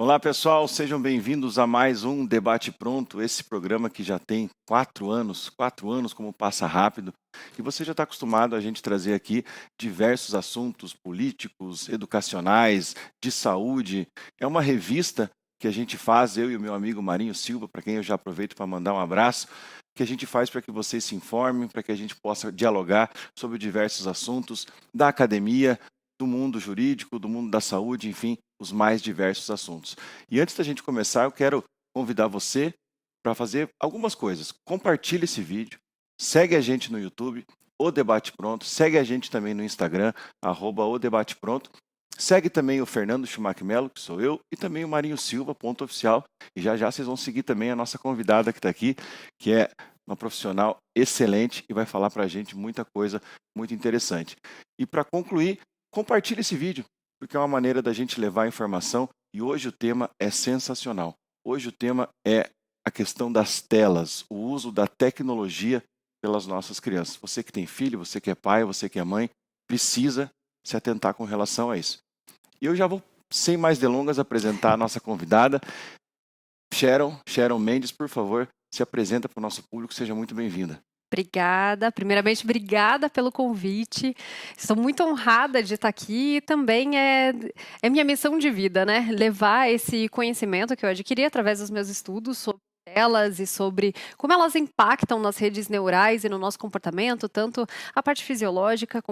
Olá, pessoal, sejam bem-vindos a mais um Debate Pronto, esse programa que já tem 4 anos, como passa rápido, e você já está acostumado a gente trazer aqui diversos assuntos políticos, educacionais, de saúde. É uma revista que a gente faz, eu e o meu amigo Marinho Silva, para quem eu já aproveito para mandar um abraço, que a gente faz para que vocês se informem, para que a gente possa dialogar sobre diversos assuntos da academia, do mundo jurídico, do mundo da saúde, enfim, os mais diversos assuntos. E antes da gente começar, eu quero convidar você para fazer algumas coisas. Compartilhe esse vídeo, segue a gente no YouTube, O Debate Pronto, segue a gente também no Instagram, @O Debate Pronto. Segue também o Fernando Schumacher Melo, que sou eu, e também o Marinho Silva, ponto oficial. E já já vocês vão seguir também a nossa convidada que está aqui, que é uma profissional excelente e vai falar para a gente muita coisa muito interessante. E para concluir, compartilhe esse vídeo, porque é uma maneira da gente levar a informação e hoje o tema é sensacional. Hoje o tema é a questão das telas, o uso da tecnologia pelas nossas crianças. Você que tem filho, você que é pai, você que é mãe, precisa se atentar com relação a isso. E eu já vou, sem mais delongas, apresentar a nossa convidada, Sharon Mendes, por favor, se apresenta para o nosso público, seja muito bem-vinda. Obrigada. Primeiramente, obrigada pelo convite. Estou muito honrada de estar aqui e também é minha missão de vida, né? Levar esse conhecimento que eu adquiri através dos meus estudos sobre elas e sobre como elas impactam nas redes neurais e no nosso comportamento, tanto a parte fisiológica,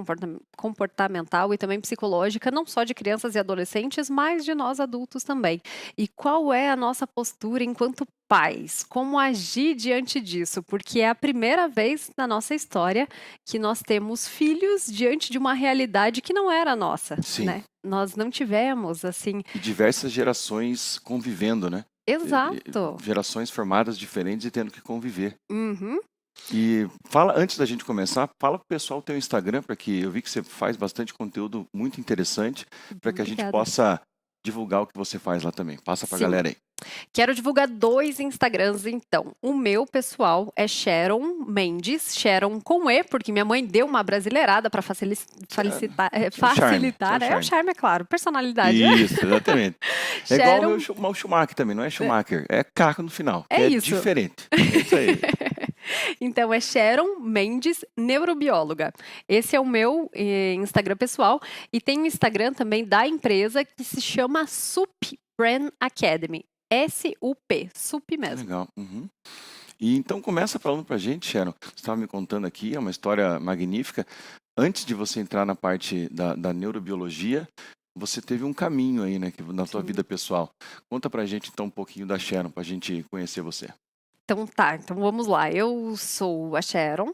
comportamental e também psicológica, não só de crianças e adolescentes, mas de nós adultos também. E qual é a nossa postura enquanto pais? Como agir diante disso? Porque é a primeira vez na nossa história que nós temos filhos diante de uma realidade que não era nossa, Sim, né? Nós não tivemos, assim. e diversas gerações convivendo, né? Exato. Gerações formadas diferentes e tendo que conviver. Uhum. E fala, antes da gente começar, fala pro pessoal o teu Instagram, para que eu vi que você faz bastante conteúdo muito interessante, para que a gente Obrigada. possa divulgar o que você faz lá também. Passa pra Sim. galera aí. Quero divulgar 2 Instagrams, então. O meu pessoal é Sharon Mendes, Sharon com E, porque minha mãe deu uma brasileirada para Que é o charme, que é o facilitar. É o charme. charme, é claro, personalidade. Isso, exatamente. É igual Sharon, o Schumacher também, não é Schumacher, é carro no final, que é é isso. diferente. É isso aí. Então é Sharon Mendes, neurobióloga. Esse é o meu Instagram pessoal. E tem um Instagram também da empresa que se chama SUP Brain Academy. SUP, SUP Que mesmo. legal. Uhum. E então começa falando pra gente, Sharon. Você estava me contando aqui, é uma história magnífica. Antes de você entrar na parte da neurobiologia, você teve um caminho aí, né, na tua Sim. vida pessoal. Conta pra gente então um pouquinho da Sharon, pra gente conhecer você. Então tá, então vamos lá. Eu sou a Sharon.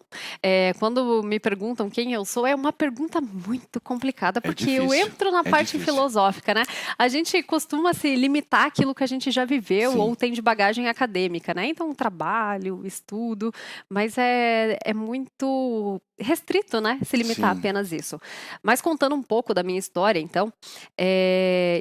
Quando me perguntam quem eu sou, é uma pergunta muito complicada, É porque eu difícil, entro na é parte difícil. filosófica, né? A gente costuma se limitar àquilo que a gente já viveu Sim, ou tem de bagagem acadêmica, né? Então, trabalho, estudo, mas é muito restrito, né? Se limitar a sim, apenas isso. Mas contando um pouco da minha história, então,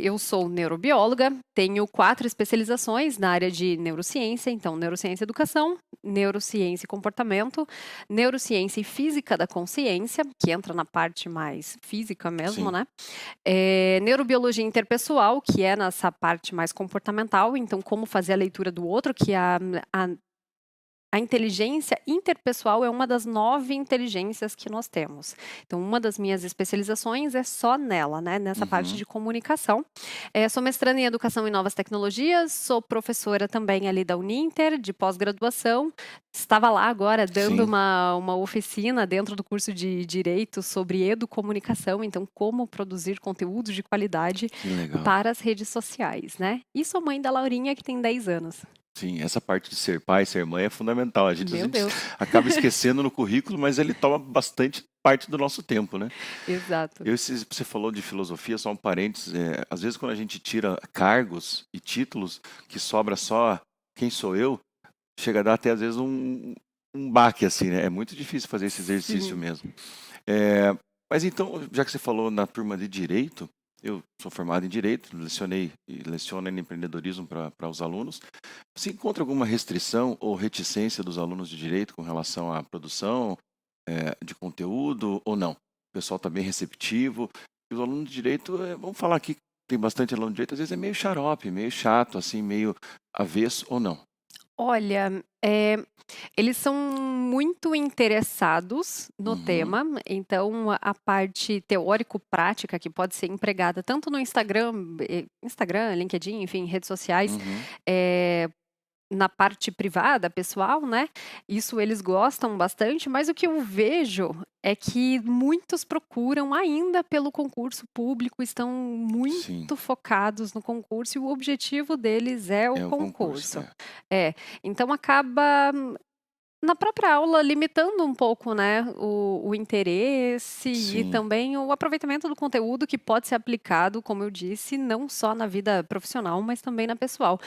eu sou neurobióloga, tenho 4 especializações na área de neurociência, então neurociência e educação, neurociência e comportamento, neurociência e física da consciência, que entra na parte mais física mesmo, sim, né? Neurobiologia interpessoal, que é nessa parte mais comportamental, então como fazer a leitura do outro, que é a inteligência interpessoal é uma das 9 inteligências que nós temos. Então, uma das minhas especializações é só nela, né? Nessa parte uhum, de comunicação. Sou mestranda em Educação e Novas Tecnologias, sou professora também ali da Uninter, de pós-graduação. Estava lá agora dando sim, uma oficina dentro do curso de Direito sobre educomunicação, então como produzir conteúdos de qualidade que legal. para as redes sociais, né? E sou mãe da Laurinha, que tem 10 anos. Sim, essa parte de ser pai, ser mãe é fundamental. A Meu gente Deus. acaba esquecendo no currículo, mas ele toma bastante parte do nosso tempo, né? Exato. Você falou de filosofia, só um parênteses. Às vezes, quando a gente tira cargos e títulos, que sobra só quem sou eu, chega a dar até às vezes um baque, assim, né? É muito difícil fazer esse exercício Sim. mesmo. É, mas então, já que você falou na turma de Direito, eu sou formado em Direito, lecionei e leciono em empreendedorismo para os alunos. Você encontra alguma restrição ou reticência dos alunos de Direito com relação à produção de conteúdo ou não? O pessoal está bem receptivo. E os alunos de Direito, vamos falar aqui tem bastante aluno de direito, às vezes é meio xarope, meio chato, assim, meio avesso ou não? Olha, eles são muito interessados no Uhum, tema, então a parte teórico-prática que pode ser empregada tanto no Instagram, LinkedIn, enfim, redes sociais, uhum, eh, na parte privada, pessoal, né, isso eles gostam bastante, mas o que eu vejo é que muitos procuram ainda pelo concurso público, estão sim, muito focados no concurso e o objetivo deles é o é o concurso, concurso. é. É, então acaba na própria aula, limitando um pouco, né, o interesse e Sim, também o aproveitamento do conteúdo que pode ser aplicado, como eu disse, não só na vida profissional, mas também na pessoal.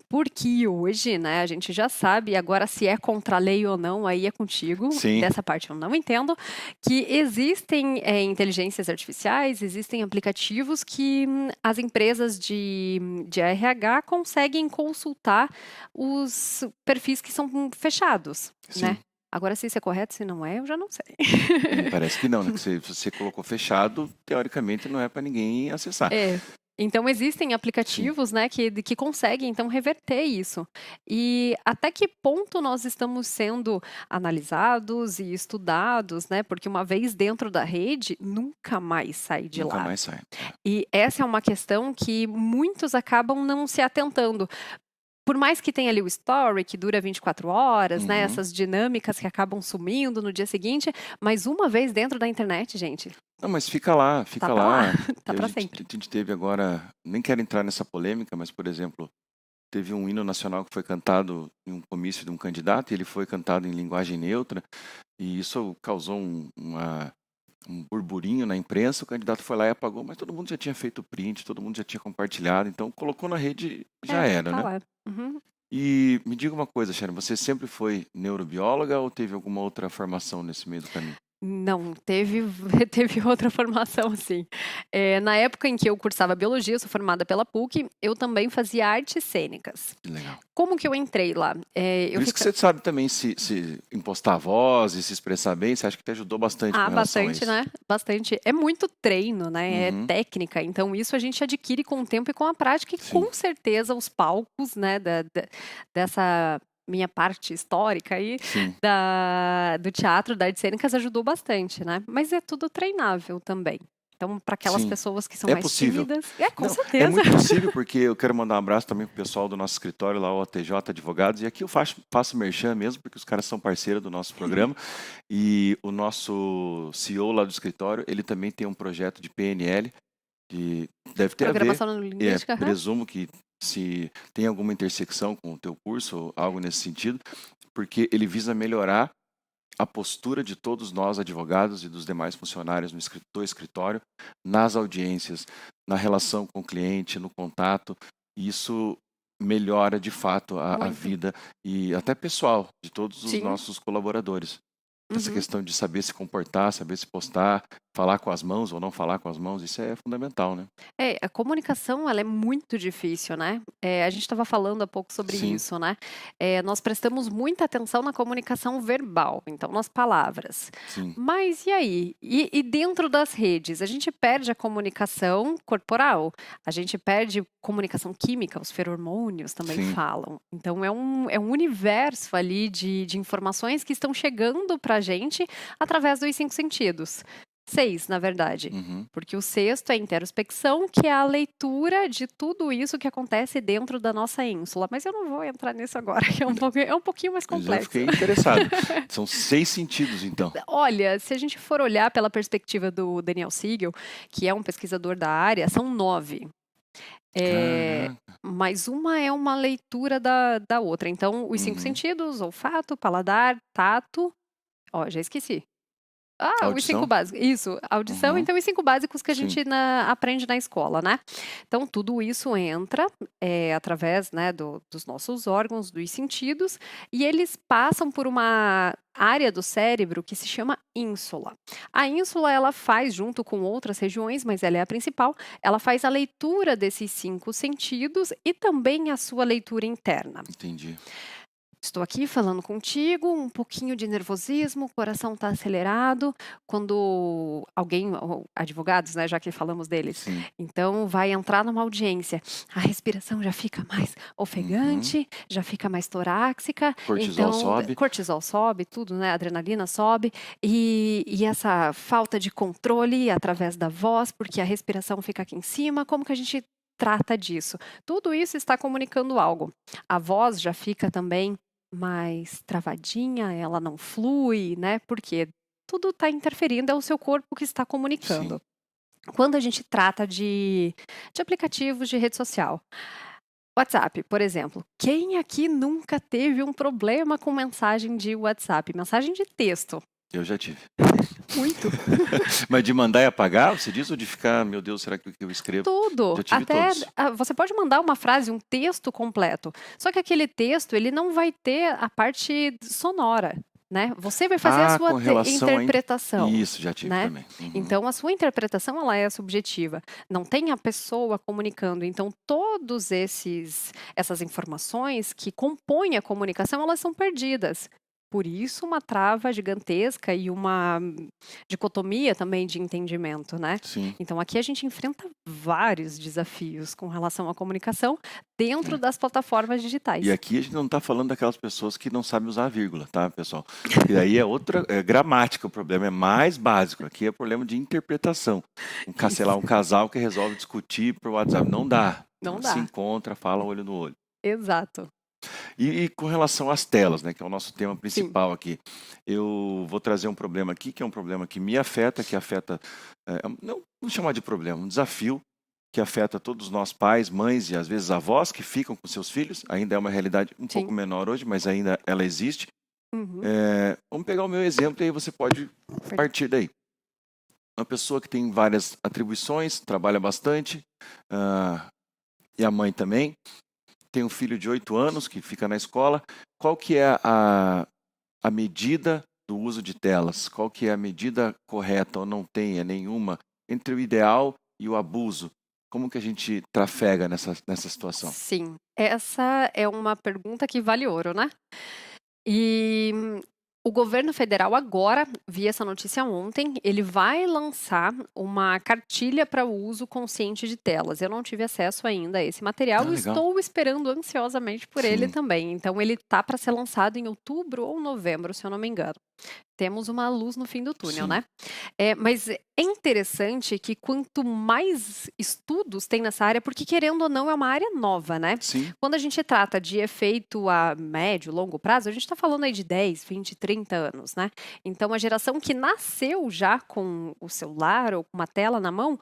Porque hoje, né, a gente já sabe, agora se é contra a lei ou não, aí é contigo, sim, dessa parte eu não entendo, que existem inteligências artificiais, existem aplicativos que as empresas de RH conseguem consultar os perfis que são fechados, né. sim. Agora se isso é correto, se não é, eu já não sei. Me parece que não, né, que você colocou fechado, teoricamente não é para ninguém acessar. É. Então existem Sim, aplicativos, né, que conseguem então reverter isso. E até que ponto nós estamos sendo analisados e estudados, né, porque uma vez dentro da rede, nunca mais sai de nunca lá. mais sai. É. E essa é uma questão que muitos acabam não se atentando. Por mais que tenha ali o story, que dura 24 horas, né, Uhum. essas dinâmicas que acabam sumindo no dia seguinte, mas uma vez dentro da internet, gente, Não, mas fica lá, tá fica pra lá, lá. tá E a pra gente sempre. a gente teve agora, nem quero entrar nessa polêmica, mas, por exemplo, teve um hino nacional que foi cantado em um comício de um candidato, e ele foi cantado em linguagem neutra, e isso causou um burburinho na imprensa, o candidato foi lá e apagou, mas todo mundo já tinha feito print, todo mundo já tinha compartilhado, então colocou na rede, já É, era, tá né. lá. Uhum. E me diga uma coisa, Sharon, você sempre foi neurobióloga ou teve alguma outra formação nesse meio do caminho? Não, teve teve outra formação sim. Na época em que eu cursava biologia, eu sou formada pela PUC, eu também fazia artes cênicas. Que legal. Como que eu entrei lá? Eu Por isso que fica você sabe também se impostar a voz e se expressar bem, você acha que te ajudou bastante com relação a bastante, isso? né, bastante. É muito treino, né, é Uhum, técnica, então isso a gente adquire com o tempo e com a prática e sim, com certeza os palcos, né, dessa minha parte histórica aí, sim. do teatro, das artes cênicas ajudou bastante, né, mas é tudo treinável também. Então para aquelas Sim, pessoas que são é mais possível. tímidas com Não, é certeza. muito possível, porque eu quero mandar um abraço também pro pessoal do nosso escritório lá, o ATJ Advogados, e aqui eu faço merchan mesmo, porque os caras são parceiros do nosso programa, e o nosso CEO lá do escritório, ele também tem um projeto de PNL, de deve ter a ver, Programação neurolinguística, aham. presumo que se tem alguma intersecção com o teu curso ou algo nesse sentido, porque ele visa melhorar a postura de todos nós advogados e dos demais funcionários do escritório nas audiências, na relação com o cliente, no contato. E isso melhora de fato a Muito. vida e até pessoal de todos os Sim. nossos colaboradores. Essa Uhum. questão de saber se comportar, saber se postar, falar com as mãos ou não falar com as mãos, isso é fundamental, né? A comunicação ela é muito difícil, né. A gente estava falando há pouco sobre Sim, isso, né. Nós prestamos muita atenção na comunicação verbal, então nas palavras. sim, Mas e aí? E dentro das redes? A gente perde a comunicação corporal, a gente perde comunicação química, os feromônios também sim, falam. Então é um universo ali de informações que estão chegando pra gente através dos 5 sentidos. 6, na verdade. uhum. Porque o sexto é a interospecção, que é a leitura de tudo isso que acontece dentro da nossa ínsula. Mas eu não vou entrar nisso agora, que é um pouquinho mais Eu já complexo. fiquei interessado. São 6 sentidos, então. Olha, se a gente for olhar pela perspectiva do Daniel Siegel, que é um pesquisador da área, são 9. Eh, Caraca, mas uma é uma leitura da outra. Então, os 5 uhum. sentidos, olfato, paladar, tato. Ó, já esqueci. Os 5 Audição? básicos. Isso, audição, Uhum. então os 5 básicos que a Sim, gente aprende na escola, né. Então tudo isso entra, através, né, dos nossos órgãos, dos sentidos, e eles passam por uma área do cérebro que se chama ínsula. A ínsula ela faz, junto com outras regiões, mas ela é a principal, ela faz a leitura desses 5 sentidos e também a sua leitura interna. entendi. estou aqui falando contigo, um pouquinho de nervosismo, o coração está acelerado. Quando alguém, advogados, né, já que falamos deles, Sim. então vai entrar numa audiência, a respiração já fica mais ofegante, já fica mais torácica, Cortisol então sobe. cortisol sobe, tudo, né, adrenalina sobe, e essa falta de controle através da voz, porque a respiração fica aqui em cima, como que a gente trata disso? Tudo isso está comunicando algo. A voz já fica também mais travadinha, ela não flui, né? Porque tudo está interferindo, é o seu corpo que está comunicando. Sim. Quando a gente trata de aplicativos de rede social, WhatsApp, por exemplo. Quem aqui nunca teve um problema com mensagem de WhatsApp? Mensagem de texto. Eu já tive. Muito. Mas de mandar e apagar, você diz, ou de ficar, meu Deus, será que o que eu escrevo? Tudo. Já tive Até todos. você pode mandar uma frase, um texto completo. Só que aquele texto, ele não vai ter a parte sonora, né? Você vai fazer a sua Com relação a... interpretação, Isso, já tive né? também. Uhum. Então, a sua interpretação, ela é subjetiva. Não tem a pessoa comunicando. Então, todos essas informações que compõem a comunicação, elas são perdidas. Por isso, uma trava gigantesca e uma dicotomia também de entendimento, né? Sim. Então, aqui a gente enfrenta vários desafios com relação à comunicação dentro das plataformas digitais. E aqui a gente não está falando daquelas pessoas que não sabem usar a vírgula, tá, pessoal? E aí é outra, é gramática o problema, é mais básico. Aqui é problema de interpretação. Sei lá, um casal que resolve discutir por WhatsApp. Não dá. Não Se dá. encontra, fala olho no olho. Exato. E com relação às telas, né, que é o nosso tema principal aqui, eu vou trazer um problema aqui, que é um problema que me afeta, não vou chamar de problema, um desafio que afeta todos nós pais, mães e às vezes avós que ficam com seus filhos. Ainda é uma realidade um pouco menor hoje, mas ainda ela existe. Uhum. Vamos pegar o meu exemplo e aí você pode partir daí. Uma pessoa que tem várias atribuições, trabalha bastante, e a mãe também. Tem um filho de 8 anos que fica na escola. Qual que é a medida do uso de telas? Qual que é a medida correta ou não tem nenhuma entre o ideal e o abuso? Como que a gente trafega nessa situação? Sim, essa é uma pergunta que vale ouro, né? E o governo federal agora, vi essa notícia ontem, ele vai lançar uma cartilha para o uso consciente de telas. Eu não tive acesso ainda a esse material e Legal. estou esperando ansiosamente por ele Sim. também. Então ele tá para ser lançado em outubro ou novembro, se eu não me engano. Temos uma luz no fim do túnel, Sim. né? Mas é interessante que quanto mais estudos tem nessa área, porque querendo ou não é uma área nova, né? Sim. Quando a gente trata de efeito a médio, longo prazo, a gente está falando aí de 10, 20, 30 anos, né? Então a geração que nasceu já com o celular ou com uma tela na mão,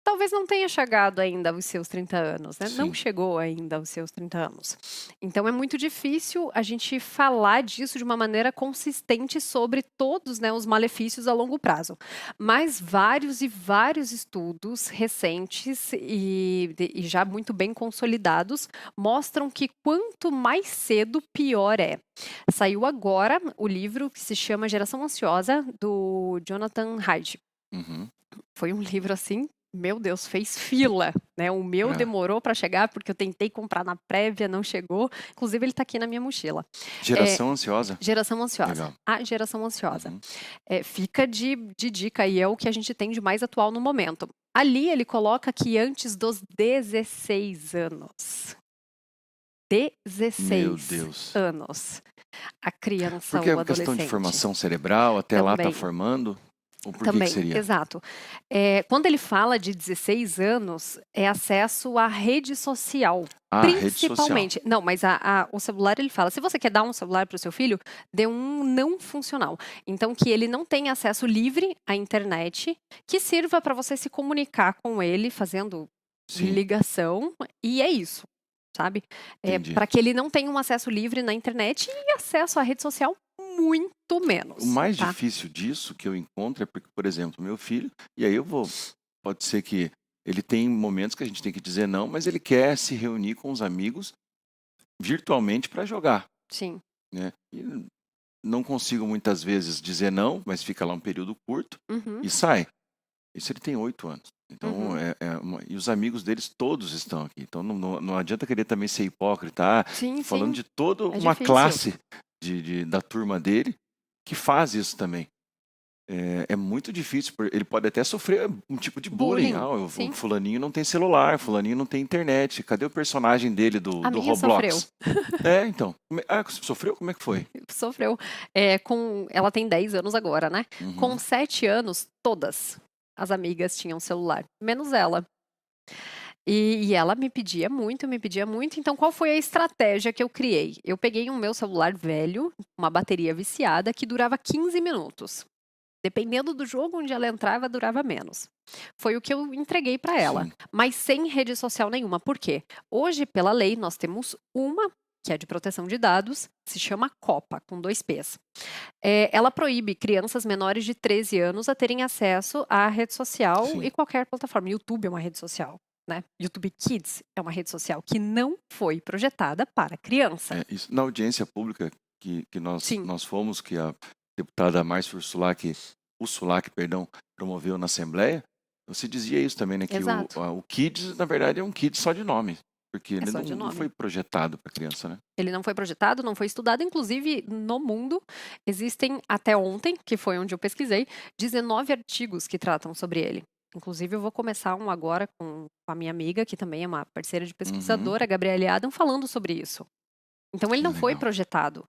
talvez não tenha chegado ainda aos seus 30 anos, né? Não Sim. chegou ainda aos seus 30 anos. Então é muito difícil a gente falar disso de uma maneira consistente sobre todos, né, os malefícios a longo prazo. Mas vários e vários estudos recentes e já muito bem consolidados mostram que quanto mais cedo, pior é. Saiu agora o livro que se chama Geração Ansiosa, do Jonathan Haidt. Uhum. Foi um livro assim, meu Deus, fez fila, né? O meu demorou para chegar porque eu tentei comprar na prévia, não chegou. Inclusive ele está aqui na minha mochila. Geração Ansiosa? Geração Ansiosa. Legal. A Geração Ansiosa. Uhum. Fica de dica e é o que a gente tem de mais atual no momento. Ali ele coloca que antes dos 16 anos. 16 Meu Deus. anos. A criança Porque ou é questão de adolescente. formação cerebral, até lá está Também. formando? Ou por que Também, seria? exato. Quando ele fala de 16 anos, é acesso à rede social. Rede social. Principalmente. Não, mas o celular, ele fala, se você quer dar um celular para o seu filho, dê um não funcional. Então, que ele não tenha acesso livre à internet, que sirva para você se comunicar com ele, fazendo Sim. ligação, e é isso, sabe? Entendi. Para que ele não tenha um acesso livre na internet e acesso à rede social muito menos. O mais tá? difícil disso que eu encontro é porque, por exemplo, meu filho, e aí pode ser que ele tem momentos que a gente tem que dizer não, mas ele quer se reunir com os amigos virtualmente para jogar, Sim. né? E não consigo muitas vezes dizer não, mas fica lá um período curto Uhum. e sai. Isso ele tem 8 anos. Então, Uhum. e os amigos deles todos estão aqui. Então, não adianta querer também ser hipócrita. Ah, Sim, tô falando sim, de toda é uma difícil. classe da turma dele que faz isso também. É muito difícil, ele pode até sofrer um tipo de bullying. Bullying, Ah, o sim. fulaninho não tem celular, fulaninho não tem internet. Cadê o personagem dele A do minha sofreu. Roblox? É, então. Sofreu? Como é que foi? Sofreu. Ela tem 10 anos agora, né? Com Uhum, 7 anos, todas as amigas tinham celular, menos ela. E ela me pedia muito, me pedia muito. Então, qual foi a estratégia que eu criei? Eu peguei um meu celular velho, uma bateria viciada, que durava 15 minutos. Dependendo do jogo onde ela entrava, durava menos. Foi o que eu entreguei para ela, sim, mas sem rede social nenhuma. Por quê? Hoje, pela lei, nós temos uma que é de proteção de dados, se chama Copa, com 2 P's. Ela proíbe crianças menores de 13 anos a terem acesso à rede social sim. e qualquer plataforma. YouTube é uma rede social, né? YouTube Kids é uma rede social que não foi projetada para criança. Isso, na audiência pública que Sim, nós fomos, que a deputada Márcia Ursulac, perdão, promoveu na Assembleia, você dizia isso também, né? Que exato. o Kids, na verdade, é um Kids só de nome, porque É ele só de não nome. foi projetado para criança, né? Ele não foi projetado, não foi estudado. Inclusive, no mundo, existem, até ontem, que foi onde eu pesquisei, 19 artigos que tratam sobre ele. Inclusive, eu vou começar um agora com a minha amiga, que também é uma parceira de Uhum, pesquisadora, a Gabriele Adam, falando sobre isso. Então, ele não foi legal. projetado.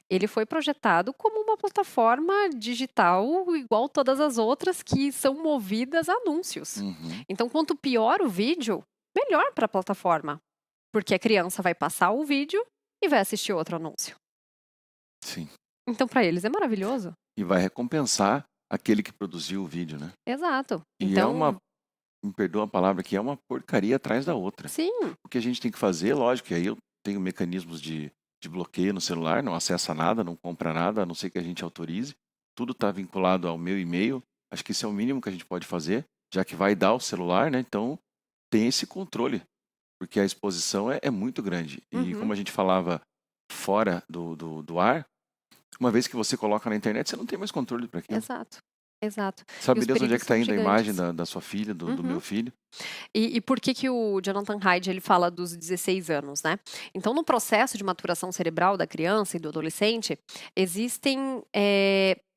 Ele foi projetado como uma plataforma digital igual todas as outras que são movidas a anúncios. Uhum, Então, quanto pior o vídeo, melhor para a plataforma, porque a criança vai passar o vídeo e vai assistir outro anúncio. sim. Então, para eles é maravilhoso. E vai recompensar aquele que produziu o vídeo, né? Exato. E é Então, me perdoa a palavra, que é uma porcaria atrás da outra. sim, O que a gente tem que fazer, lógico, que aí eu tenho mecanismos de bloqueio no celular, não acessa nada, não compra nada, a não ser que a gente autorize. Tudo está vinculado ao meu e-mail. Acho que isso é o mínimo que a gente pode fazer, já que vai dar o celular, né? Então tem esse controle, porque a exposição é muito grande. E uhum, como a gente falava fora do ar, uma vez que você coloca na internet, você não tem mais controle para aquilo. exato, exato. E Sabe os Deus onde é que perigos está são indo a imagem gigantes. da sua filha, do Uhum. meu filho? E por que que o Jonathan Haidt ele fala dos 16 anos, né? Então, no processo de maturação cerebral da criança e do adolescente, existem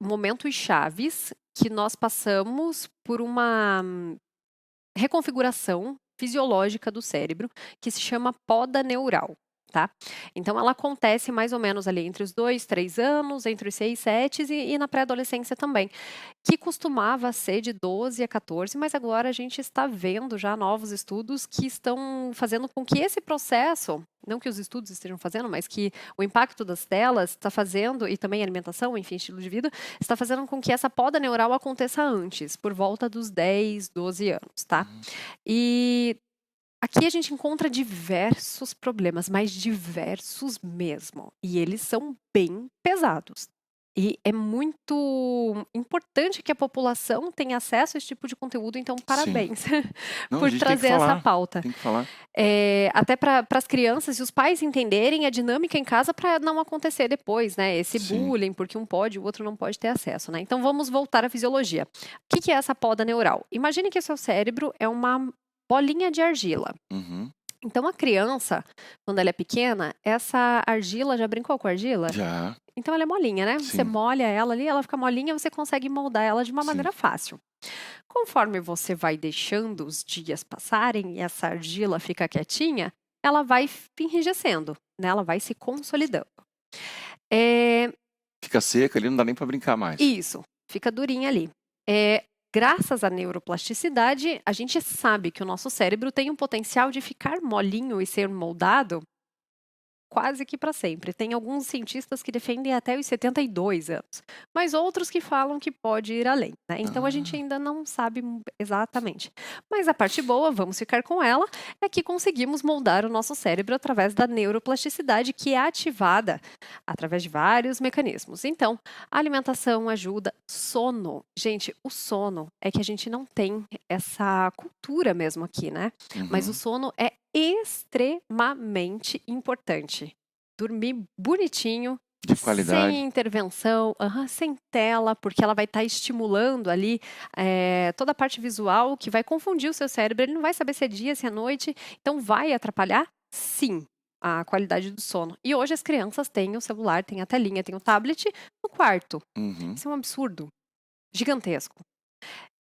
momentos chaves que nós passamos por uma reconfiguração fisiológica do cérebro que se chama poda neural. Tá? Então, ela acontece mais ou menos ali entre os 2, 3 anos, entre os 6, 7 e na pré-adolescência também, que costumava ser de 12 a 14, mas agora a gente está vendo já novos estudos que estão fazendo com que esse processo, não que os estudos estejam fazendo, mas que o impacto das telas está fazendo, e também alimentação, enfim, estilo de vida, está fazendo com que essa poda neural aconteça antes, por volta dos 10, 12 anos, tá? Uhum. E aqui a gente encontra diversos problemas, mas diversos mesmo. E eles são bem pesados. E é muito importante que a população tenha acesso a esse tipo de conteúdo, então Sim. parabéns Não, a por gente tem que trazer essa falar, pauta. tem que falar. Até para as crianças e os pais entenderem a dinâmica em casa para não acontecer depois, né? Esse Sim. bullying, porque um pode, o outro não pode ter acesso, né? Então vamos voltar à fisiologia. O que que é essa poda neural? Imagine que o seu cérebro é uma bolinha de argila. Uhum. Então a criança, quando ela é pequena, essa argila, já brincou com argila? Já, Então ela é molinha, né? Você sim, molha ela ali, ela fica molinha, você consegue moldar ela de uma sim. maneira fácil. Conforme você vai deixando os dias passarem e essa argila fica quietinha, ela vai enrijecendo, né? Ela vai se consolidando. É, Fica seca ali, não dá nem para brincar mais. isso, fica durinha ali. Graças à neuroplasticidade, a gente sabe que o nosso cérebro tem um potencial de ficar molinho e ser moldado quase que para sempre. Tem alguns cientistas que defendem até os 72 anos, mas outros que falam que pode ir além, né? Então a gente Ah, ainda não sabe exatamente. Mas a parte boa, vamos ficar com ela, é que conseguimos moldar o nosso cérebro através da neuroplasticidade que é ativada através de vários mecanismos. Então, a alimentação ajuda, sono. Gente, o sono é que a gente não tem essa cultura mesmo aqui, né? Mas o uhum. sono é extremamente importante. Dormir bonitinho De qualidade. Sem intervenção, sem tela, porque ela vai estar estimulando ali toda a parte visual que vai confundir o seu cérebro. Ele não vai saber se é dia, se é noite. Então, vai atrapalhar, sim, a qualidade do sono. E hoje as crianças têm o celular, têm a telinha, têm o tablet no quarto. Uhum. Isso é um absurdo gigantesco.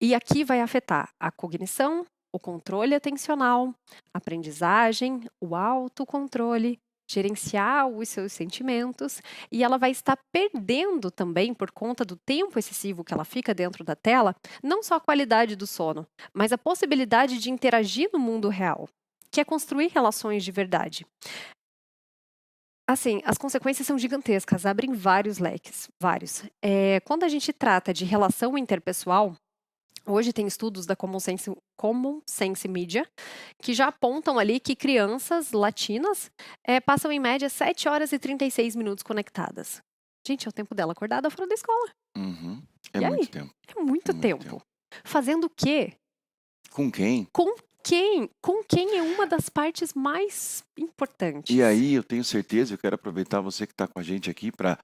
E aqui vai afetar a cognição, o controle atencional, a aprendizagem, o autocontrole, gerenciar os seus sentimentos, e ela vai estar perdendo também, por conta do tempo excessivo que ela fica dentro da tela, não só a qualidade do sono, mas a possibilidade de interagir no mundo real, que é construir relações de verdade. Assim, as consequências são gigantescas, abrem vários leques, vários. Quando a gente trata de relação interpessoal, hoje tem estudos da Common Sense Media que já apontam ali que crianças latinas passam em média 7 horas e 36 minutos conectadas. Gente, é o tempo dela acordada fora da escola. Uhum. É E muito aí? tempo. É muito tempo. Fazendo o quê? Com quem? Com quem? Com quem é uma das partes mais importantes. E aí, eu tenho certeza, eu quero aproveitar você que está com a gente aqui para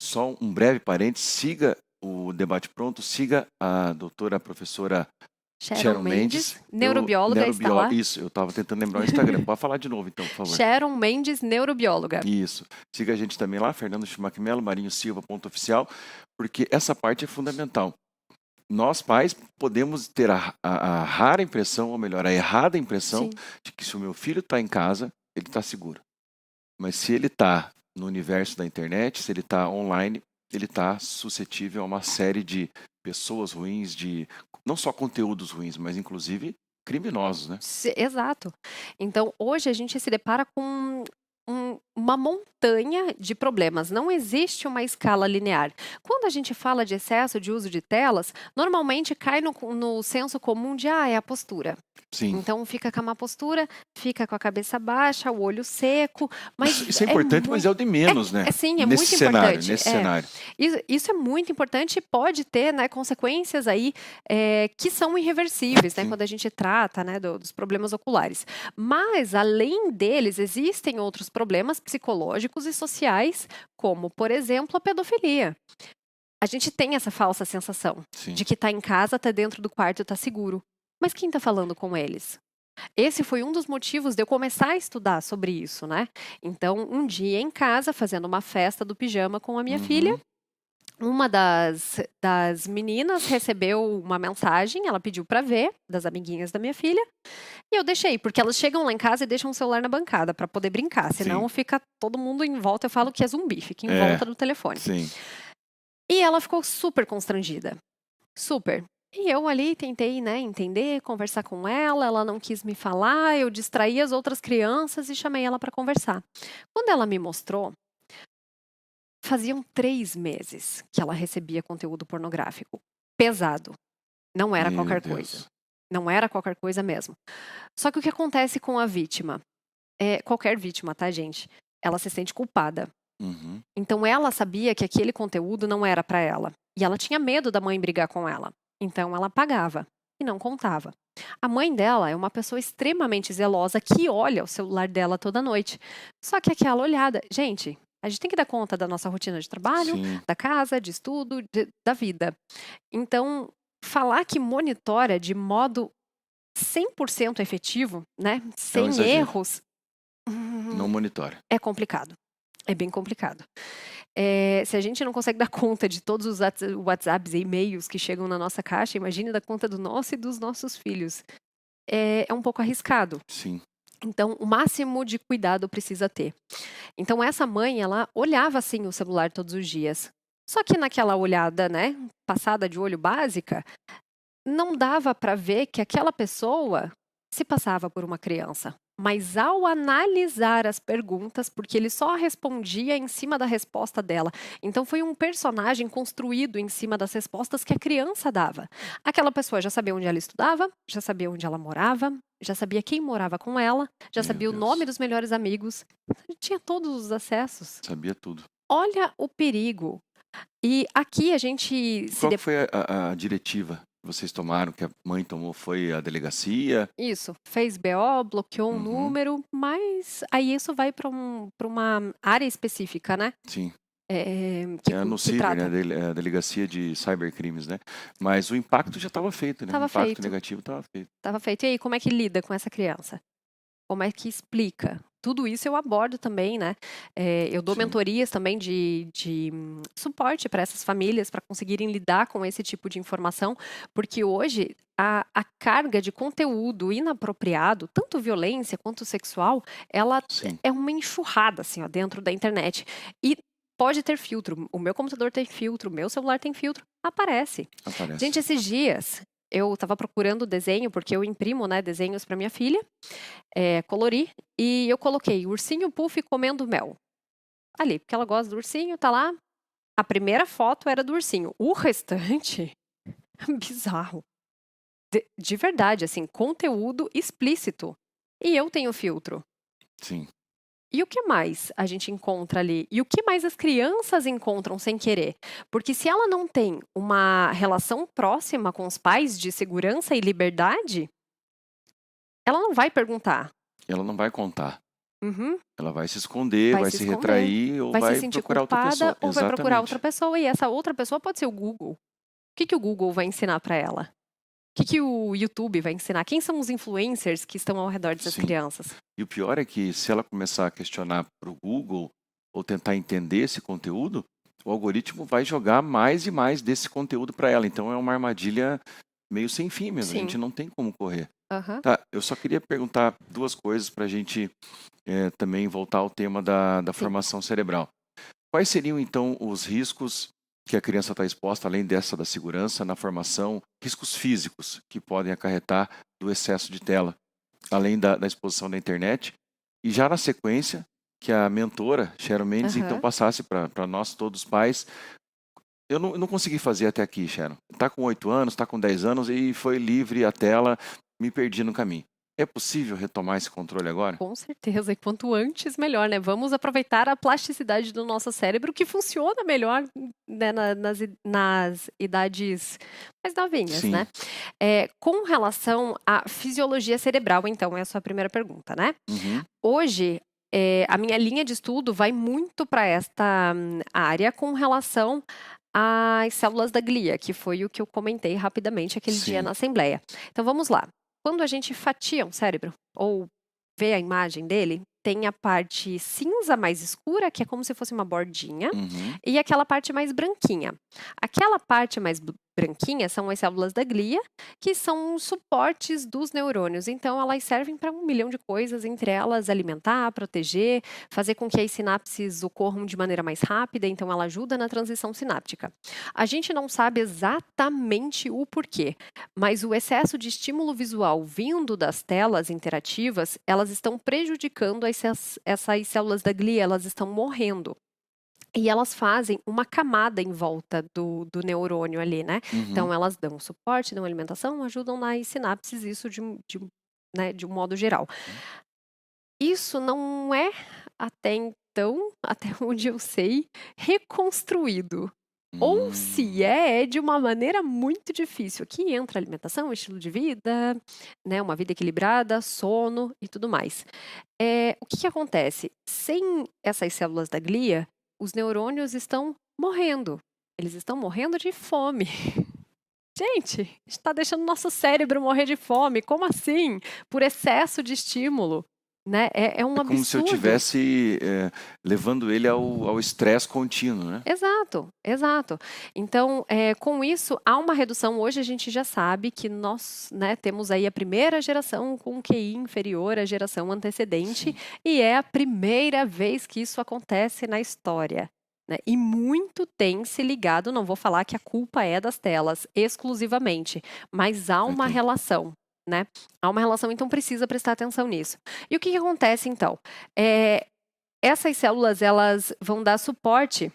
só um breve parênteses, siga o Debate Pronto, siga a doutora professora Sharon Mendes, neurobióloga, está lá. Isso, eu estava tentando lembrar o Instagram. Pode falar de novo, então, por favor. Sharon Mendes, neurobióloga. Isso. Siga a gente também lá, Fernando Schumacher Melo, Marinho Silva, @oficial, porque essa parte é fundamental. Nós, pais, podemos ter a rara impressão, ou melhor, a errada impressão, Sim. de que se o meu filho está em casa, ele está seguro. Mas se ele está no universo da internet, se ele está online, ele está suscetível a uma série de pessoas ruins, de não só conteúdos ruins, mas inclusive criminosos, né? Exato. Então, hoje a gente se depara com uma montanha de problemas. Não existe uma escala linear. Quando a gente fala de excesso de uso de telas, normalmente cai no senso comum de, é a postura. Sim. Então, fica com a má postura, fica com a cabeça baixa, o olho seco. Mas isso é importante, mas é o de menos, né? Sim, é nesse muito cenário, importante. Nesse cenário. Isso é muito importante e pode ter, né, consequências aí que são irreversíveis, né, quando a gente trata, né, dos problemas oculares. Mas, além deles, existem outros problemas psicológicos e sociais, como, por exemplo, a pedofilia. A gente tem essa falsa sensação de que está em casa, está dentro do quarto, está seguro. Mas quem está falando com eles? Esse foi um dos motivos de eu começar a estudar sobre isso, né? Então, um dia em casa, fazendo uma festa do pijama com a minha filha, uma das meninas recebeu uma mensagem, ela pediu para ver, das amiguinhas da minha filha, e eu deixei, porque elas chegam lá em casa e deixam o celular na bancada para poder brincar, senão fica todo mundo em volta, eu falo que é zumbi, fica em volta do telefone. Sim. E ela ficou super constrangida, super. E eu ali tentei, né, entender, conversar com ela não quis me falar, eu distraí as outras crianças e chamei ela para conversar. Quando ela me mostrou, faziam 3 meses que ela recebia conteúdo pornográfico. Pesado. Não era qualquer coisa. Não era qualquer coisa mesmo. Só que o que acontece com a vítima? Qualquer vítima, tá, gente? Ela se sente culpada. Então ela sabia que aquele conteúdo não era para ela. E ela tinha medo da mãe brigar com ela. Então ela apagava e não contava. A mãe dela é uma pessoa extremamente zelosa que olha o celular dela toda noite. Só que aquela olhada... Gente, a gente tem que dar conta da nossa rotina de trabalho, da casa, de estudo, da vida. Então, falar que monitora de modo 100% efetivo, né? Sem erros... Não monitora. É complicado. É bem complicado. Se a gente não consegue dar conta de todos os WhatsApps e e-mails que chegam na nossa caixa, imagine dar conta do nosso e dos nossos filhos. É um pouco arriscado. Sim. Então, o máximo de cuidado precisa ter. Então, essa mãe, ela olhava, assim, o celular todos os dias. Só que naquela olhada, né, passada de olho básica, não dava para ver que aquela pessoa se passava por uma criança. Mas ao analisar as perguntas, porque ele só respondia em cima da resposta dela. Então foi um personagem construído em cima das respostas que a criança dava. Aquela pessoa já sabia onde ela estudava, já sabia onde ela morava, já sabia quem morava com ela, já sabia o nome dos melhores amigos. Tinha todos os acessos. Sabia tudo. Olha o perigo. E aqui a gente... Qual foi a diretiva vocês tomaram, que a mãe tomou, foi a delegacia? Isso, fez BO, bloqueou um Uhum, número, mas aí isso vai para uma área específica, né? sim. Que, É no que CIVER, né? trata. A delegacia de cybercrimes, né? Mas o impacto já estava feito, né? O Estava impacto feito, negativo estava feito. estava feito. E aí, como é que lida com essa criança? Como é que explica? Tudo isso eu abordo também, né? Eu dou Sim, mentorias também de suporte para essas famílias para conseguirem lidar com esse tipo de informação, porque hoje a carga de conteúdo inapropriado, tanto violência quanto sexual, ela sim, é uma enxurrada assim, ó, dentro da internet. E pode ter filtro. O meu computador tem filtro, o meu celular tem filtro, aparece. aparece. Gente, esses dias eu estava procurando desenho, porque eu imprimo, né, desenhos para minha filha, colorir, e eu coloquei ursinho puff comendo mel. Ali, porque ela gosta do ursinho, tá lá. A primeira foto era do ursinho. O restante, bizarro. De verdade, assim, conteúdo explícito. E eu tenho filtro. Sim. E o que mais a gente encontra ali? E o que mais as crianças encontram sem querer? Porque se ela não tem uma relação próxima com os pais de segurança e liberdade, ela não vai perguntar. Ela não vai contar. Uhum. Ela vai se esconder, Vai vai se se esconder, retrair ou vai se vai sentir procurar outra pessoa. culpada ou vai procurar outra Exatamente. pessoa, e essa outra pessoa pode ser o Google. O que o Google vai ensinar para ela? O que o YouTube vai ensinar? Quem são os influencers que estão ao redor dessas Sim. crianças? E o pior é que se ela começar a questionar para o Google ou tentar entender esse conteúdo, o algoritmo vai jogar mais e mais desse conteúdo para ela. Então é uma armadilha meio sem fim mesmo. A gente Sim. não tem como correr. Aham. Tá, eu só queria perguntar duas coisas para a gente também voltar ao tema da Sim. formação cerebral. Quais seriam então os riscos que a criança está exposta, além dessa da segurança, na formação, riscos físicos que podem acarretar do excesso de tela, além da exposição da internet? E já na sequência, que a mentora, Sharon Mendes, então Aham. passasse para nós todos pais. Eu não consegui fazer até aqui, Sharon. Está com 8 anos, está com 10 anos e foi livre a tela, me perdi no caminho. É possível retomar esse controle agora? Com certeza, e quanto antes, melhor, né? Vamos aproveitar a plasticidade do nosso cérebro, que funciona melhor, né, nas idades mais novinhas, Sim, né? Com relação à fisiologia cerebral, então, é a sua primeira pergunta, né? uhum, Hoje, a minha linha de estudo vai muito para esta área com relação às células da glia, que foi o que eu comentei rapidamente aquele dia sim, na assembleia. Então vamos lá. Quando a gente fatia um cérebro, ou vê a imagem dele, tem a parte cinza mais escura, que é como se fosse uma bordinha, uhum, e aquela parte mais branquinha. Aquela parte mais branquinha são as células da glia, que são os suportes dos neurônios. Então, elas servem para 1 milhão de coisas, entre elas alimentar, proteger, fazer com que as sinapses ocorram de maneira mais rápida. Então, ela ajuda na transição sináptica. A gente não sabe exatamente o porquê, mas o excesso de estímulo visual vindo das telas interativas, elas estão prejudicando essas células da glia, elas estão morrendo. E elas fazem uma camada em volta do neurônio ali, né? uhum. Então, elas dão suporte, dão alimentação, ajudam nas sinapses, isso né, de um modo geral. Isso não é, até então, até onde eu sei, reconstruído. Ou se Hum, é de uma maneira muito difícil. Aqui entra alimentação, estilo de vida, né, uma vida equilibrada, sono e tudo mais. O que acontece? Sem essas células da glia, os neurônios estão morrendo. Eles estão morrendo de fome. Gente, a gente está deixando nosso cérebro morrer de fome. Como assim? Por excesso de estímulo, né? É um é como se eu absurdo. tivesse levando ele ao estresse contínuo, né? Exato, exato. Então, com isso, há uma redução. Hoje a gente já sabe que nós, né, temos aí a primeira geração com QI inferior à geração antecedente, Sim, e é a primeira vez que isso acontece na história, né? E muito tem se ligado, não vou falar que a culpa é das telas exclusivamente, mas há uma ok. relação, né? Há uma relação, então precisa prestar atenção nisso. E o que acontece então? É, essas células, elas vão dar suporte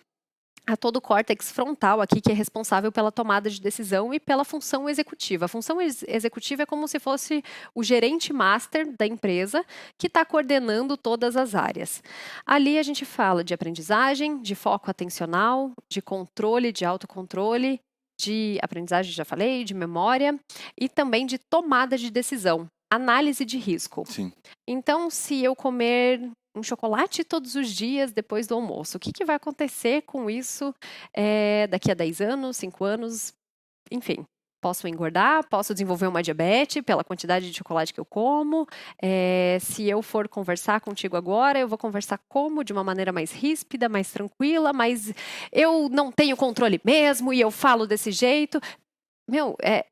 a todo o córtex frontal aqui, que é responsável pela tomada de decisão e pela função executiva. A função executiva é como se fosse o gerente master da empresa que está coordenando todas as áreas. Ali a gente fala de aprendizagem, de foco atencional, de controle, de autocontrole, de aprendizagem, já falei, de memória e também de tomada de decisão, análise de risco. Sim. Então, se eu comer um chocolate todos os dias depois do almoço, o que que vai acontecer com isso daqui a 10 anos, 5 anos, enfim. Posso engordar, posso desenvolver uma diabetes pela quantidade de chocolate que eu como. Se eu for conversar contigo agora, eu vou conversar como? De uma maneira mais ríspida, mais tranquila, mas eu não tenho controle mesmo e eu falo desse jeito. Meu, é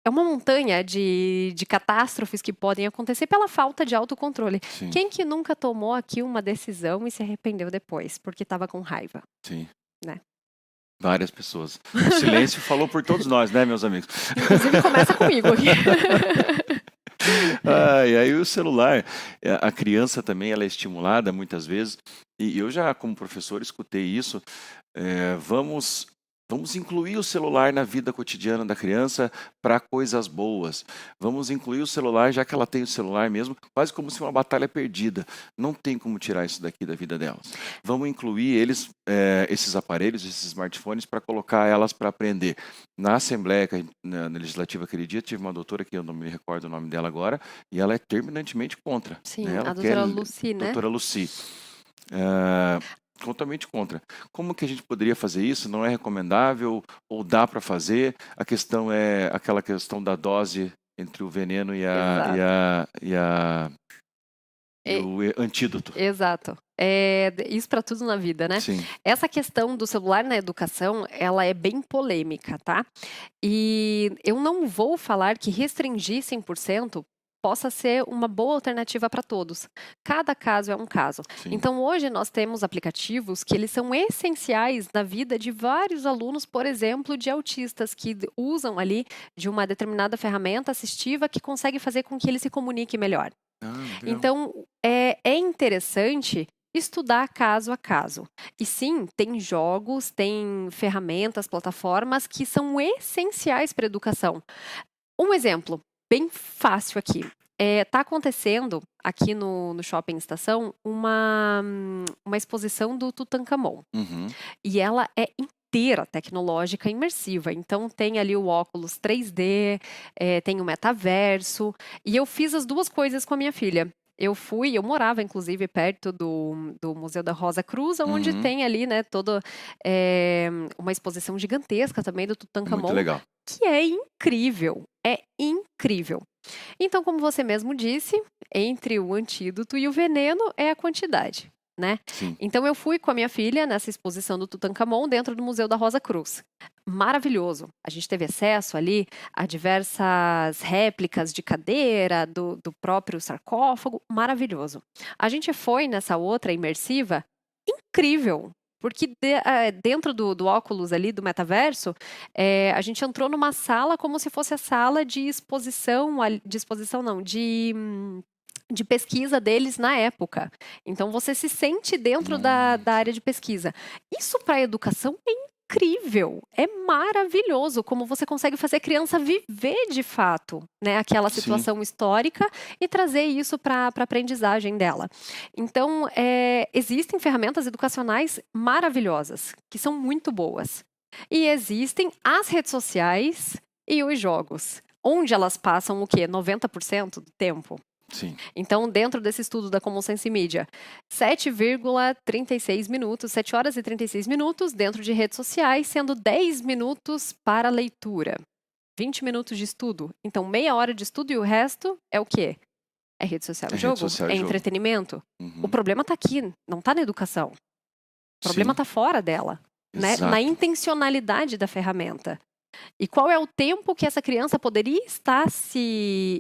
uma montanha de catástrofes que podem acontecer pela falta de autocontrole. Sim. Quem que nunca tomou aqui uma decisão e se arrependeu depois, porque estava com raiva? Sim. Né? Várias pessoas. O silêncio falou por todos nós, né, meus amigos? Inclusive começa comigo aqui. E aí o celular, a criança também ela é estimulada muitas vezes, e eu já como professor escutei isso, vamos incluir o celular na vida cotidiana da criança para coisas boas. Vamos incluir o celular, já que ela tem o celular mesmo, quase como se uma batalha perdida. Não tem como tirar isso daqui da vida delas. Vamos incluir esses aparelhos, esses smartphones, para colocar elas para aprender. Na Assembleia na Legislativa aquele dia, tive uma doutora que eu não me recordo o nome dela agora, e ela é terminantemente contra. Sim, Né? Ela a doutora Lucy, né? Doutora Lucy. Totalmente contra. Como que a gente poderia fazer isso? Não é recomendável ou dá para fazer? A questão é aquela questão da dose entre o veneno e o antídoto. Exato. Isso para tudo na vida, né? Sim. Essa questão do celular na educação, ela é bem polêmica, tá? E eu não vou falar que restringir 100% possa ser uma boa alternativa para todos. Cada caso é um caso. Sim. Então, hoje nós temos aplicativos que eles são essenciais na vida de vários alunos, por exemplo, de autistas, que usam ali de uma determinada ferramenta assistiva que consegue fazer com que ele se comunique melhor. Então, é interessante estudar caso a caso. E sim, tem jogos, tem ferramentas, plataformas que são essenciais para a educação. Um exemplo bem fácil aqui. Está acontecendo aqui no Shopping Estação uma exposição do Tutankhamon. Uhum. E ela é inteira tecnológica, imersiva. Então tem ali o óculos 3D, tem o metaverso. E eu fiz as duas coisas com a minha filha. Eu morava inclusive perto do Museu da Rosa Cruz, onde tem ali, né, toda uma exposição gigantesca também do Tutankhamon. Muito legal. Que é incrível, é incrível. Então, como você mesmo disse, entre o antídoto e o veneno é a quantidade, né? Sim. Então, eu fui com a minha filha nessa exposição do Tutankhamon dentro do Museu da Rosa Cruz. Maravilhoso. A gente teve acesso ali a diversas réplicas de cadeira, do próprio sarcófago. Maravilhoso. A gente foi nessa outra imersiva, incrível. Porque dentro do óculos ali, do metaverso, a gente entrou numa sala como se fosse a sala de exposição, de pesquisa deles na época. Então, você se sente dentro da área de pesquisa. Isso para a educação é incrível, é maravilhoso como você consegue fazer a criança viver de fato, né, aquela situação histórica e trazer isso para a aprendizagem dela. Então, existem ferramentas educacionais maravilhosas, que são muito boas. E existem as redes sociais e os jogos, onde elas passam o quê? 90% do tempo. Sim. Então, dentro desse estudo da Common Sense Media, 7,36 minutos, 7 horas e 36 minutos dentro de redes sociais, sendo 10 minutos para leitura. 20 minutos de estudo. Então, meia hora de estudo e o resto é o quê? É rede social e jogo? É entretenimento? O problema está aqui, não está na educação. O problema está fora dela, né? Na intencionalidade da ferramenta. E qual é o tempo que essa criança poderia estar se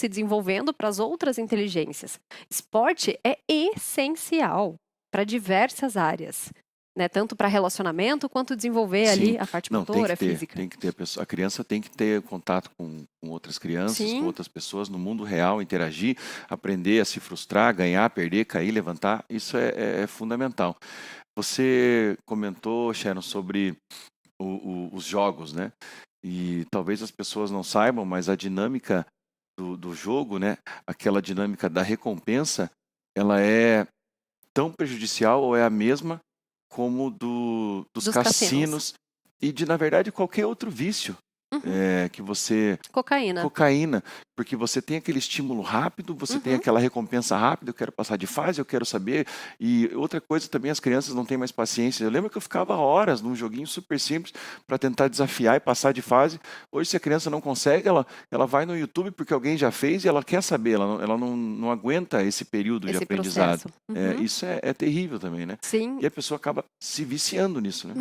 desenvolvendo para as outras inteligências? Esporte é essencial para diversas áreas, né? Tanto para relacionamento quanto desenvolver ali a parte motora, física. Tem que ter a criança tem que ter contato com outras crianças, com outras pessoas no mundo real, interagir, aprender a se frustrar, ganhar, perder, cair, levantar. Isso é fundamental. Você comentou, Sharon, sobre os jogos, né? E talvez as pessoas não saibam, mas a dinâmica do jogo, né? Aquela dinâmica da recompensa, ela é tão prejudicial ou é a mesma como dos cassinos e de, na verdade, qualquer outro vício que você... Cocaína. Cocaína, porque você tem aquele estímulo rápido, você tem aquela recompensa rápida, eu quero passar de fase, eu quero saber. E outra coisa também, as crianças não têm mais paciência. Eu lembro que eu ficava horas num joguinho super simples para tentar desafiar e passar de fase. Hoje, se a criança não consegue, ela vai no YouTube porque alguém já fez e ela quer saber, ela não aguenta esse período de Esse aprendizado. processo. Isso é terrível também, né? Sim. E a pessoa acaba se viciando nisso, né?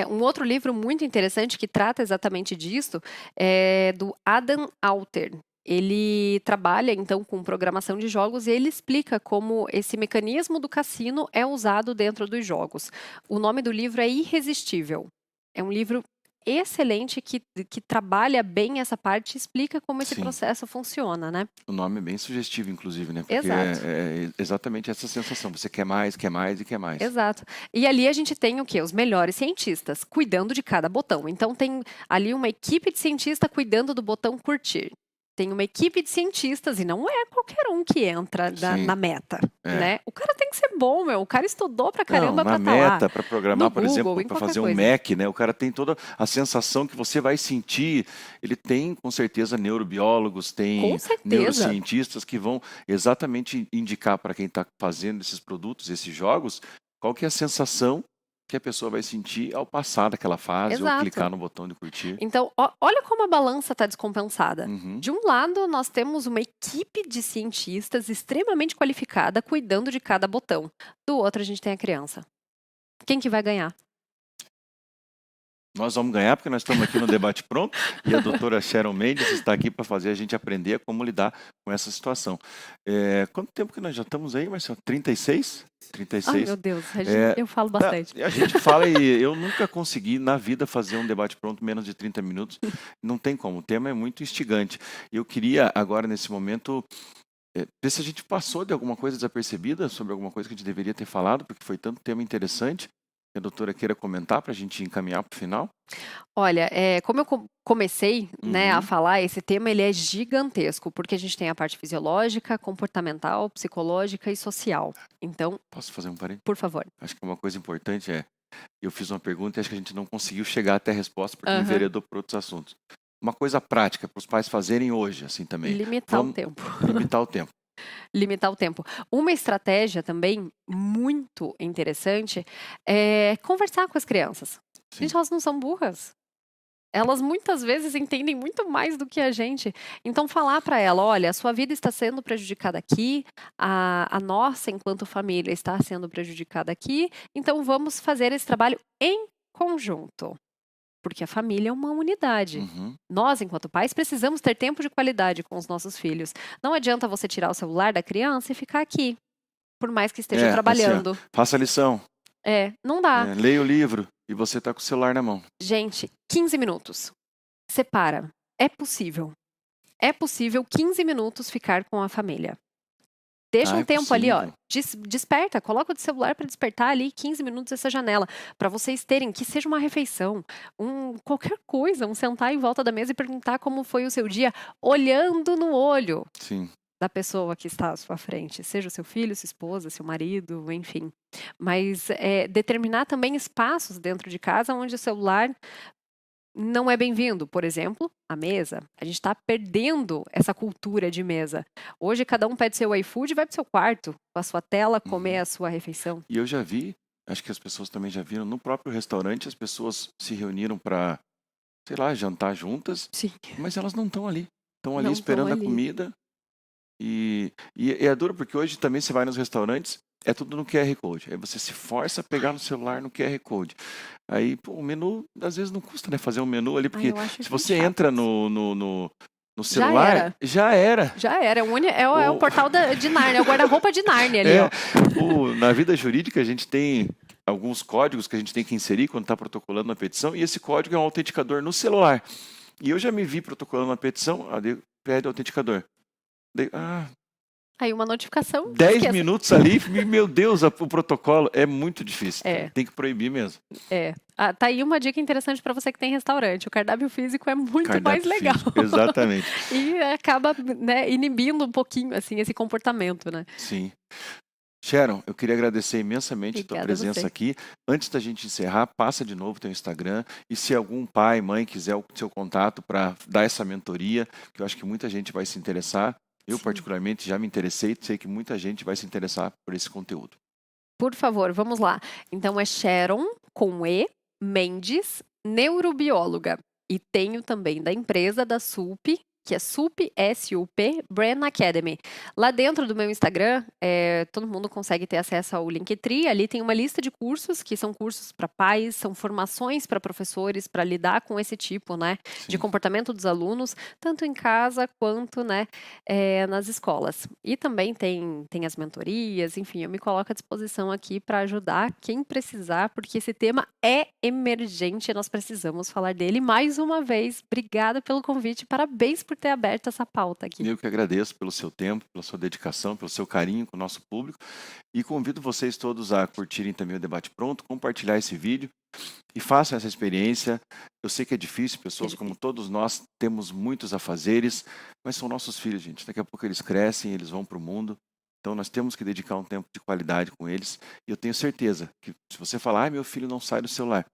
Um outro livro muito interessante que trata exatamente disso é do Adam Alter. Ele trabalha, então, com programação de jogos e ele explica como esse mecanismo do cassino é usado dentro dos jogos. O nome do livro é Irresistível. É um livro excelente que trabalha bem essa parte e explica como esse Sim. processo funciona, né? O nome é bem sugestivo, inclusive, né? Porque Exato. é exatamente essa sensação. Você quer mais e quer mais. Exato. E ali a gente tem o quê? Os melhores cientistas cuidando de cada botão. Então tem ali uma equipe de cientistas cuidando do botão curtir. Tem uma equipe de cientistas, e não é qualquer um que entra Sim. na meta, É. né? O cara tem que ser bom, meu. O cara estudou pra Não, caramba na pra estar lá. meta, para programar, No por Google, exemplo, em para qualquer fazer um coisa. Mac, né? O cara tem toda a sensação que você vai sentir. Ele tem, com certeza, neurobiólogos, tem Com certeza. neurocientistas que vão exatamente indicar para quem está fazendo esses produtos, esses jogos, qual que é a sensação que a pessoa vai sentir ao passar daquela fase ou Exato. clicar no botão de curtir. Então, olha como a balança está descompensada. Uhum. De um lado, nós temos uma equipe de cientistas extremamente qualificada cuidando de cada botão. Do outro, a gente tem a criança. Quem que vai ganhar? Nós vamos ganhar porque nós estamos aqui no Debate Pronto e a doutora Sharon Mendes está aqui para fazer a gente aprender como lidar com essa situação. Quanto tempo que nós já estamos aí, Marcelo? 36? 36. Ai, meu Deus, eu falo bastante. A gente fala e eu nunca consegui na vida fazer um debate pronto menos de 30 minutos. Não tem como, o tema é muito instigante. Eu queria agora, nesse momento, ver se a gente passou de alguma coisa desapercebida, sobre alguma coisa que a gente deveria ter falado, porque foi tanto tema interessante. Que a doutora queira comentar para a gente encaminhar para o final? Olha, como eu comecei, né, a falar, esse tema ele é gigantesco, porque a gente tem a parte fisiológica, comportamental, psicológica e social. Então, Posso fazer um parênteses? por favor. Acho que uma coisa importante eu fiz uma pergunta e acho que a gente não conseguiu chegar até a resposta porque Aham. enveredou por outros assuntos. Uma coisa prática para os pais fazerem hoje, assim também. Limitar o tempo. Limitar o tempo. Limitar o tempo. Uma estratégia também muito interessante é conversar com as crianças. Sim. Gente, elas não são burras. Elas muitas vezes entendem muito mais do que a gente. Então, falar para ela, olha, a sua vida está sendo prejudicada aqui, a nossa, enquanto família, está sendo prejudicada aqui, então vamos fazer esse trabalho em conjunto. Porque a família é uma unidade. Uhum. Nós, enquanto pais, precisamos ter tempo de qualidade com os nossos filhos. Não adianta você tirar o celular da criança e ficar aqui, por mais que esteja trabalhando. Assim, faça a lição. Não dá. Leia o livro e você está com o celular na mão. Gente, 15 minutos. Separa. É possível. É possível 15 minutos ficar com a família. Deixa um tempo ali, ó. Desperta, coloca o celular para despertar ali 15 minutos essa janela, para vocês terem, que seja uma refeição, qualquer coisa, sentar em volta da mesa e perguntar como foi o seu dia, olhando no olho Sim. da pessoa que está à sua frente, seja o seu filho, sua esposa, seu marido, enfim. Mas determinar também espaços dentro de casa onde o celular não é bem-vindo. Por exemplo, a mesa. A gente está perdendo essa cultura de mesa. Hoje, cada um pede seu iFood e vai para o seu quarto, com a sua tela, comer a sua refeição. E eu já vi, acho que as pessoas também já viram, no próprio restaurante, as pessoas se reuniram para, sei lá, jantar juntas, Sim. mas elas não estão ali. Estão ali Não esperando tão a ali. comida. E é duro, porque hoje também você vai nos restaurantes, é tudo no QR Code. Aí você se força a pegar no celular no QR Code. Aí, o menu, às vezes não custa, né? Fazer um menu ali, porque eu acho se muito você chato entra isso. no celular, já era. Já era. É o portal de Nárnia, é o guarda-roupa de Nárnia ali, ó. Na vida jurídica, a gente tem alguns códigos que a gente tem que inserir quando está protocolando uma petição, e esse código é um autenticador no celular. E eu já me vi protocolando uma petição, pede autenticador. Aí uma notificação. 10 minutos ali, meu Deus, o protocolo é muito difícil. Tem que proibir mesmo. Tá aí uma dica interessante para você que tem restaurante. O cardápio físico é muito mais legal. Físico, exatamente. E acaba, né, inibindo um pouquinho assim esse comportamento, né? Sim. Sharon, eu queria agradecer imensamente a tua Obrigada a presença você. aqui. Antes da gente encerrar, passa de novo teu Instagram e se algum pai, mãe quiser o seu contato para dar essa mentoria, que eu acho que muita gente vai se interessar. Eu Sim. particularmente já me interessei, sei que muita gente vai se interessar por esse conteúdo. Por favor, vamos lá. Então é Sharon, com E, Mendes, neurobióloga. E tenho também da empresa da SUP, que é SUP, S-U-P, Brain Academy. Lá dentro do meu Instagram, todo mundo consegue ter acesso ao Linktree. Ali tem uma lista de cursos, que são cursos para pais, são formações para professores, para lidar com esse tipo, né, de Sim. comportamento dos alunos, tanto em casa quanto, né, nas escolas. E também tem as mentorias, enfim, eu me coloco à disposição aqui para ajudar quem precisar, porque esse tema é emergente e nós precisamos falar dele. Mais uma vez, obrigada pelo convite, parabéns por ter aberto essa pauta aqui. Eu que agradeço pelo seu tempo, pela sua dedicação, pelo seu carinho com o nosso público e convido vocês todos a curtirem também o Debate Pronto, compartilhar esse vídeo e façam essa experiência. Eu sei que é difícil, pessoas como todos nós temos muitos afazeres, mas são nossos filhos, gente. Daqui a pouco eles crescem, eles vão para o mundo. Então nós temos que dedicar um tempo de qualidade com eles. E eu tenho certeza que se você falar, meu filho não sai do celular,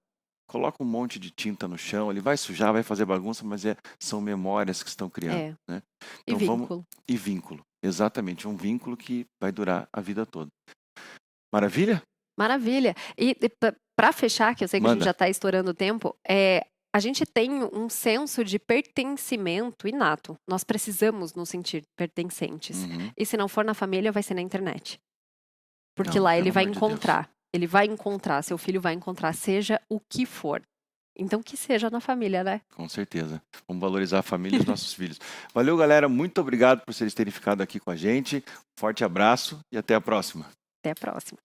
coloca um monte de tinta no chão, ele vai sujar, vai fazer bagunça, mas são memórias que estão criando, né? E Então vamos vínculo. e vínculo, exatamente, um vínculo que vai durar a vida toda. Maravilha? Maravilha. E para fechar, que eu sei que a gente Manda. já está estourando o tempo, a gente tem um senso de pertencimento inato. Nós precisamos nos sentir pertencentes. Uhum. E se não for na família, vai ser na internet. Porque Não, lá ele pelo vai amor de Deus. encontrar. Ele vai encontrar, seu filho vai encontrar, seja o que for. Então que seja na família, né? Com certeza. Vamos valorizar a família e os nossos filhos. Valeu, galera. Muito obrigado por vocês terem ficado aqui com a gente. Forte abraço e até a próxima. Até a próxima.